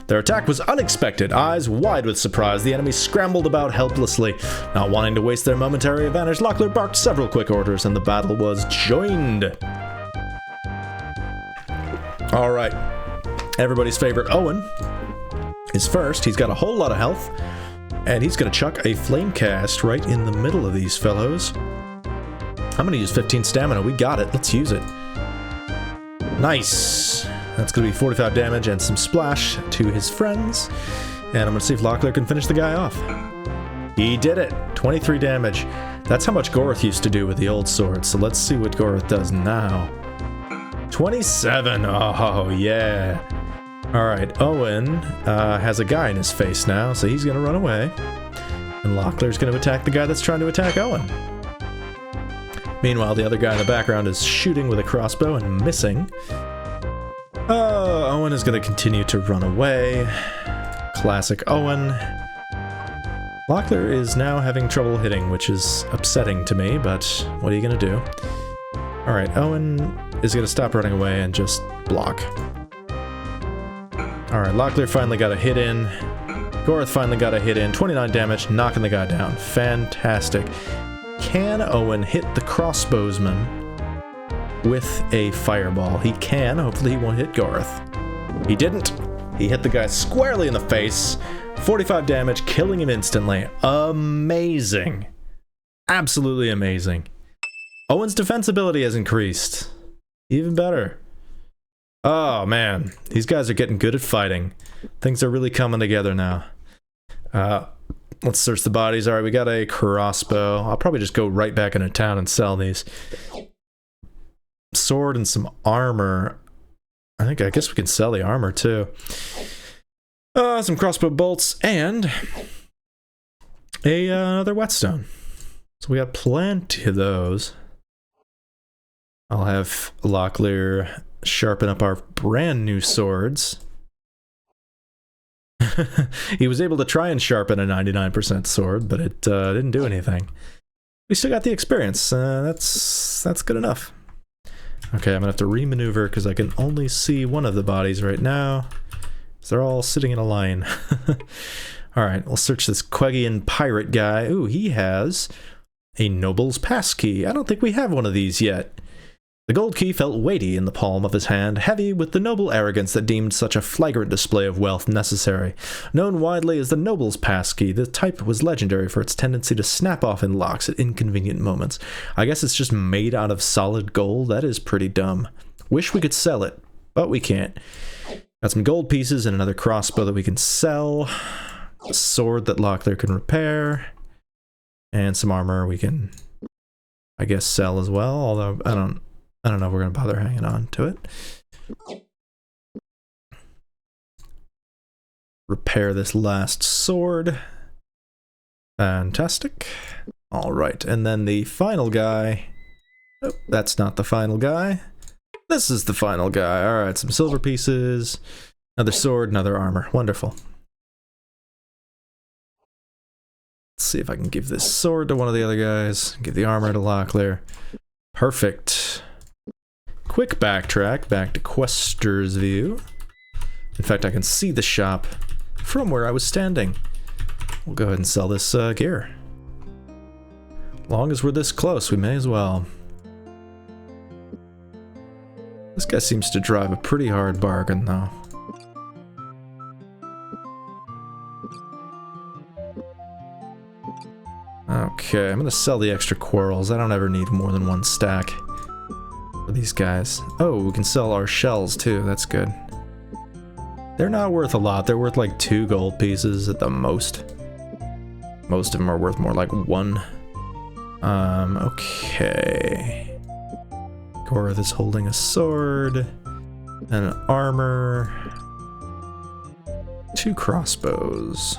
S1: Their attack was unexpected. Eyes wide with surprise, the enemy scrambled about helplessly. Not wanting to waste their momentary advantage, Locklear barked several quick orders, and the battle was joined. All right. Everybody's favorite Owen is first. He's got a whole lot of health, and he's going to chuck a flame cast right in the middle of these fellows. I'm going to use 15 stamina. We got it. Let's use it. Nice. That's going to be 45 damage and some splash to his friends. And I'm going to see if Locklear can finish the guy off. He did it. 23 damage. That's how much Gorath used to do with the old sword. So let's see what Gorath does now. 27. Oh, yeah. All right. Owen has a guy in his face now, so he's going to run away. And Locklear's going to attack the guy that's trying to attack Owen. Meanwhile, the other guy in the background is shooting with a crossbow and missing. Owen is going to continue to run away. Classic Owen. Locklear is now having trouble hitting, which is upsetting to me, but what are you going to do? Alright, Owen is going to stop running away and just block. Alright, Locklear finally got a hit in. Gorath finally got a hit in. 29 damage, knocking the guy down. Fantastic. Can Owen hit the crossbowsman with a fireball? He can. Hopefully he won't hit Gorath. He didn't. He hit the guy squarely in the face. 45 damage, killing him instantly. Amazing. Absolutely amazing. Owen's defensibility has increased. Even better. Oh, man. These guys are getting good at fighting. Things are really coming together now. Let's search the bodies. All right, we got a crossbow. I'll probably just go right back into town and sell these. Sword and some armor. I guess we can sell the armor too. Some crossbow bolts and another whetstone. So we got plenty of those. I'll have Locklear sharpen up our brand new swords. He was able to try and sharpen a 99% sword, but it didn't do anything. We still got the experience. That's good enough. Okay, I'm gonna have to remaneuver because I can only see one of the bodies right now. So they're all sitting in a line. Alright, we'll search this Quegian pirate guy. Ooh, he has a noble's pass key. I don't think we have one of these yet. The gold key felt weighty in the palm of his hand, heavy with the noble arrogance that deemed such a flagrant display of wealth necessary. Known widely as the noble's pass key, the type was legendary for its tendency to snap off in locks at inconvenient moments. I guess it's just made out of solid gold. That is pretty dumb. Wish we could sell it, but we can't. Got some gold pieces and another crossbow that we can sell. A sword that Locklear can repair. And some armor we can, I guess, sell as well. Although I don't know if we're gonna bother hanging on to it. Repair this last sword. Fantastic. All right, and then the final guy. Oh, that's not the final guy. This is the final guy. All right, some silver pieces, another sword, another armor. Wonderful. Let's see if I can give this sword to one of the other guys. Give the armor to Locklear. Perfect. Quick backtrack back to Quester's View. In fact, I can see the shop from where I was standing. We'll go ahead and sell this gear. Long as we're this close, we may as well. This guy seems to drive a pretty hard bargain, though. Okay, I'm gonna sell the extra quarrels. I don't ever need more than one stack for these guys. Oh, we can sell our shells, too. That's good. They're not worth a lot. They're worth like 2 gold pieces at the most. Most of them are worth more like 1. Okay. Gorath is holding a sword, and an armor, 2 crossbows,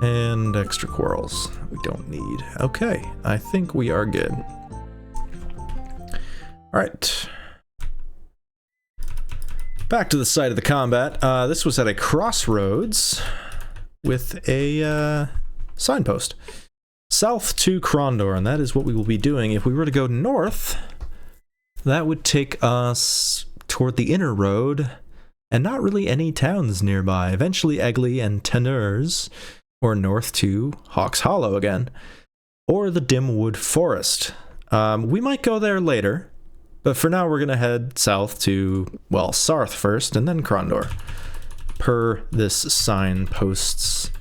S1: and extra quarrels we don't need. Okay, I think we are good. Alright. Back to the site of the combat. This was at a crossroads with a signpost. South to Krondor, and that is what we will be doing. If we were to go north, that would take us toward the inner road, and not really any towns nearby. Eventually Egli and Tenurs, or north to Hawk's Hollow again, or the Dimwood Forest. We might go there later, but for now we're going to head south to, well, Sarth first, and then Krondor, per this signpost's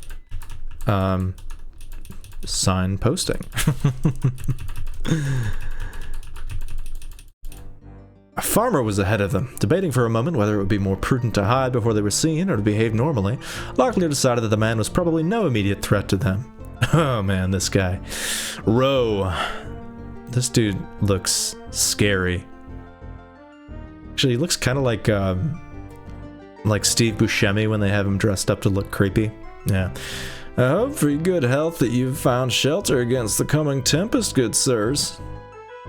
S1: signposting. A farmer was ahead of them, debating for a moment whether it would be more prudent to hide before they were seen or to behave normally. Locklear decided that the man was probably no immediate threat to them. Oh man, this guy. Roe. This dude looks scary. Actually, he looks kind of like Steve Buscemi when they have him dressed up to look creepy. Yeah. I hope for your good health that you've found shelter against the coming tempest, good sirs.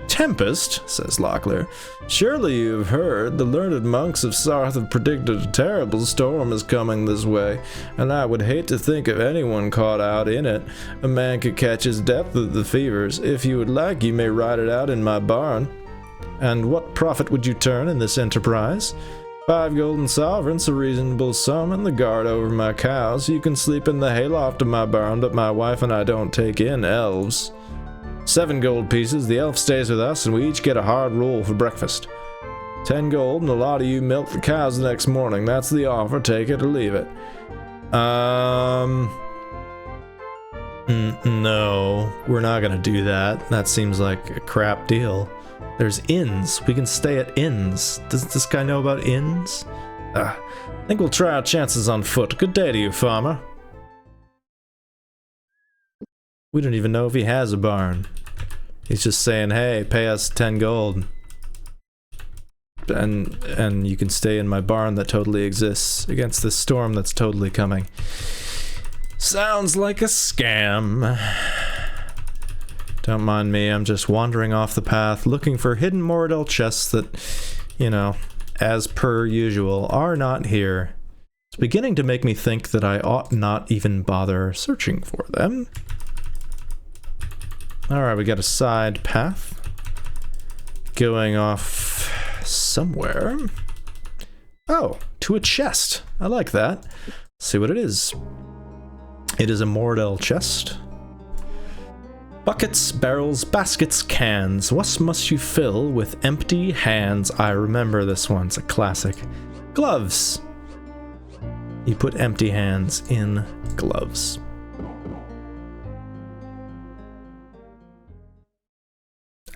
S1: Tempest, says Locklear. Surely you have heard, the learned monks of Sarth have predicted a terrible storm is coming this way, and I would hate to think of anyone caught out in it. A man could catch his death of the fevers. If you would like, you may ride it out in my barn. And what profit would you turn in this enterprise? 5 golden sovereigns, a reasonable sum, and the guard over my cows. You can sleep in the hayloft of my barn, but my wife and I don't take in elves. 7 gold pieces, the elf stays with us, and we each get a hard roll for breakfast. 10 gold, and a lot of you milk the cows the next morning. That's the offer, take it or leave it. No, we're not gonna do that. That seems like a crap deal. There's inns. We can stay at inns. Doesn't this guy know about inns? I think we'll try our chances on foot. Good day to you, farmer. We don't even know if he has a barn. He's just saying, hey, pay us 10 gold. And you can stay in my barn that totally exists against this storm that's totally coming. Sounds like a scam. Don't mind me, I'm just wandering off the path looking for hidden Moradel chests that, you know, as per usual, are not here. It's beginning to make me think that I ought not even bother searching for them. Alright, we got a side path going off somewhere. Oh, to a chest. I like that. Let's see what it is. It is a Moradel chest. Buckets, barrels, baskets, cans. What must you fill with empty hands? I remember this one. It's a classic. Gloves. You put empty hands in gloves.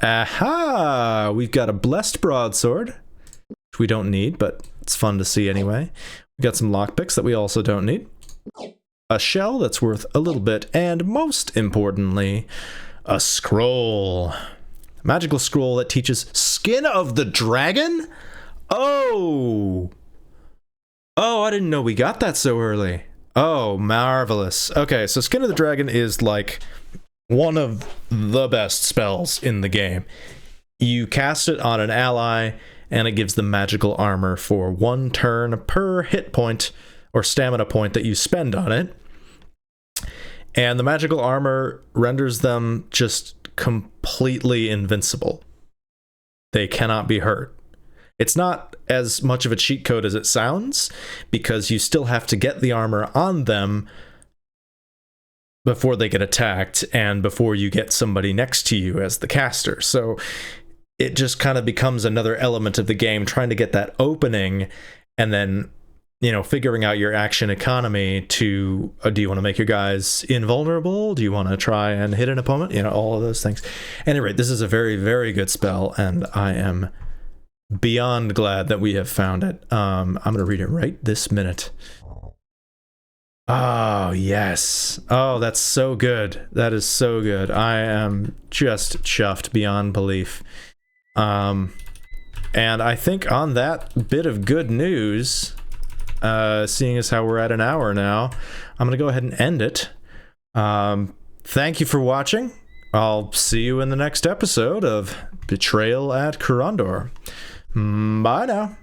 S1: Aha! We've got a blessed broadsword. which we don't need, but it's fun to see anyway. We got some lockpicks that we also don't need. A shell that's worth a little bit, and most importantly, a scroll. Magical scroll that teaches Skin of the Dragon? Oh! Oh, I didn't know we got that so early. Oh, marvelous. Okay, so Skin of the Dragon is like one of the best spells in the game. You cast it on an ally, and it gives them magical armor for 1 turn per hit point or stamina point that you spend on it. And the magical armor renders them just completely invincible. They cannot be hurt. It's not as much of a cheat code as it sounds, because you still have to get the armor on them before they get attacked and before you get somebody next to you as the caster. So it just kind of becomes another element of the game, trying to get that opening and then, you know, figuring out your action economy to, do you want to make your guys invulnerable? Do you want to try and hit an opponent? You know, all of those things. At any rate, this is a very, very good spell, and I am beyond glad that we have found it. I'm going to read it right this minute. Oh, yes. Oh, that's so good. That is so good. I am just chuffed beyond belief. And I think on that bit of good news, seeing as how we're at an hour now, I'm going to go ahead and end it. Thank you for watching. I'll see you in the next episode of Betrayal at Krondor. Bye now.